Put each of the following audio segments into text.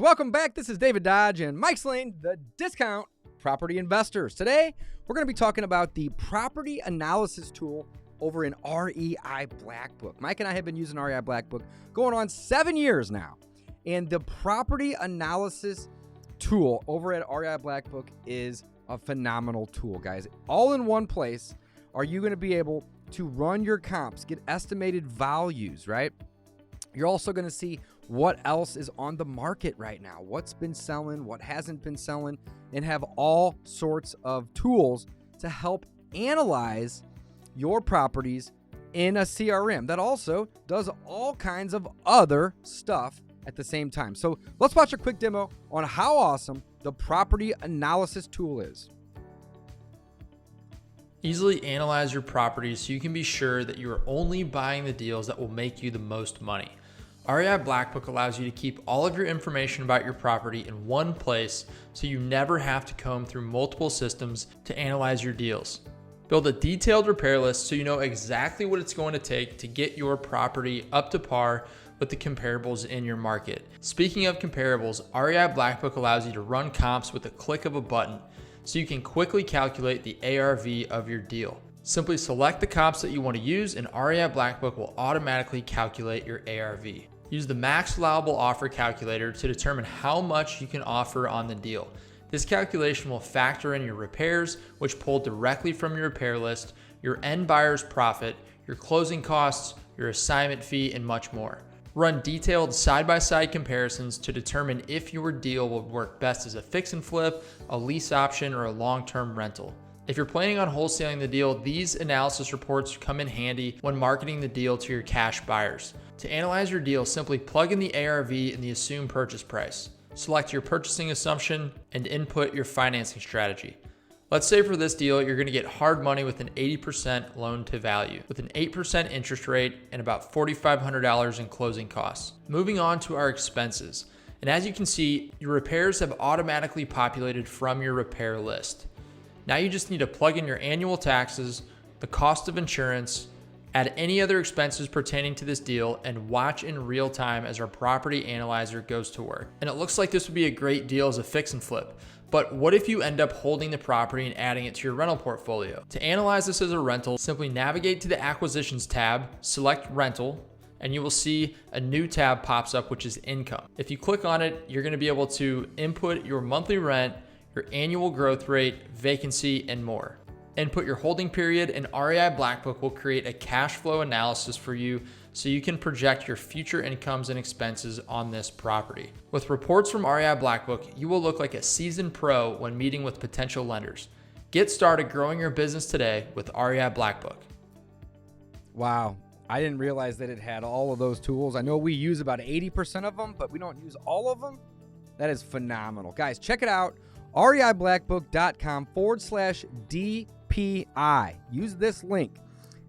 welcome back. This is David Dodge and Mike Slane, the Discount Property Investors. Today, we're going to be talking about the property analysis tool over in REI Black Book. Mike and I have been using REI Black Book going on 7 years now. And the property analysis tool over at REI Black Book is a phenomenal tool, guys. All in one place are you going to be able to run your comps, get estimated values, right? You're also going to see what else is on the market right now, what's been selling, what hasn't been selling, and have all sorts of tools to help analyze your properties in a CRM that also does all kinds of other stuff at the same time. So let's watch a quick demo on how awesome the property analysis tool is. Easily analyze your properties so you can be sure that you are only buying the deals that will make you the most money. REI Black Book allows you to keep all of your information about your property in one place so you never have to comb through multiple systems to analyze your deals. Build a detailed repair list so you know exactly what it's going to take to get your property up to par with the comparables in your market. Speaking of comparables, REI Black Book allows you to run comps with a click of a button so you can quickly calculate the ARV of your deal. Simply select the comps that you want to use and REI Black Book will automatically calculate your ARV. Use the max allowable offer calculator to determine how much you can offer on the deal. This calculation will factor in your repairs, which pull directly from your repair list, your end buyer's profit, your closing costs, your assignment fee, and much more. Run detailed side-by-side comparisons to determine if your deal will work best as a fix and flip, a lease option, or a long-term rental. If you're planning on wholesaling the deal, these analysis reports come in handy when marketing the deal to your cash buyers. To analyze your deal, simply plug in the ARV and the assumed purchase price. Select your purchasing assumption and input your financing strategy. Let's say for this deal, you're going to get hard money with an 80% loan to value, with an 8% interest rate and about $4,500 in closing costs. Moving on to our expenses. And as you can see, your repairs have automatically populated from your repair list. Now you just need to plug in your annual taxes, the cost of insurance, add any other expenses pertaining to this deal, and watch in real time as our property analyzer goes to work. And it looks like this would be a great deal as a fix and flip. But what if you end up holding the property and adding it to your rental portfolio? To analyze this as a rental, simply navigate to the Acquisitions tab, select Rental, and you will see a new tab pops up, which is Income. If you click on it, you're going to be able to input your monthly rent, your annual growth rate, vacancy, and more. Input your holding period, and REI Black Book will create a cash flow analysis for you so you can project your future incomes and expenses on this property. With reports from REI Black Book, you will look like a seasoned pro when meeting with potential lenders. Get started growing your business today with REI Black Book. Wow. I didn't realize that it had all of those tools. I know we use about 80% of them, but we don't use all of them. That is phenomenal. Guys, check it out. REIBlackBook.com/DPI. Use this link.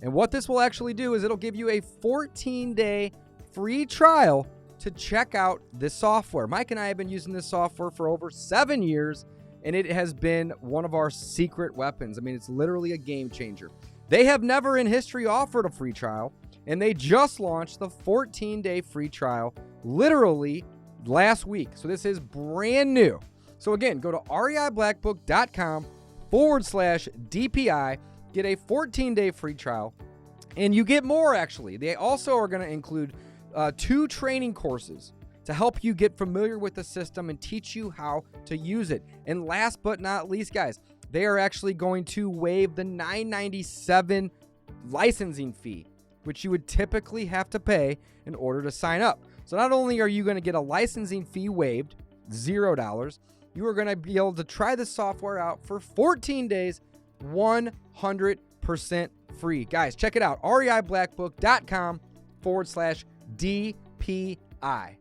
And what this will actually do is it'll give you a 14-day free trial to check out this software. Mike and I have been using this software for over 7 years, and it has been one of our secret weapons. I mean, it's literally a game changer. They have never in history offered a free trial, and they just launched the 14-day free trial literally last week. So this is brand new. So again, go to REIBlackBook.com/DPI, get a 14-day free trial, and you get more actually. They also are going to include 2 training courses to help you get familiar with the system and teach you how to use it. And last but not least, guys, they are actually going to waive the $9.97 licensing fee, which you would typically have to pay in order to sign up. So not only are you going to get a licensing fee waived, $0, you are going to be able to try the software out for 14 days, 100% free. Guys, check it out. REIBlackBook.com/DPI.